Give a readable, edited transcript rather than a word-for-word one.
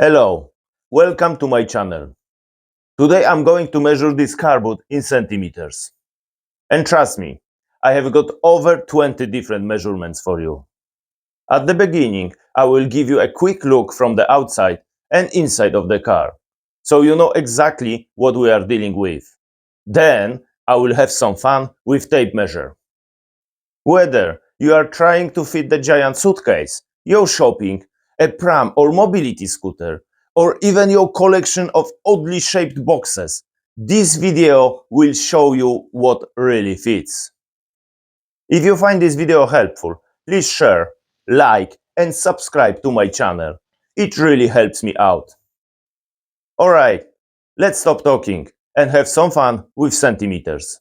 Hello, welcome to my channel. Today I'm going to measure this car boot in centimeters. And trust me, I have got over 20 different measurements for you. At the beginning, I will give you a quick look from the outside and inside of the car, so you know exactly what we are dealing with. Then I will have some fun with tape measure. Whether you are trying to fit the giant suitcase, your shopping, a pram or mobility scooter, or even your collection of oddly shaped boxes, this video will show you what really fits. If you find this video helpful, please share, like and subscribe to my channel. It really helps me out. Alright, let's stop talking and have some fun with centimeters.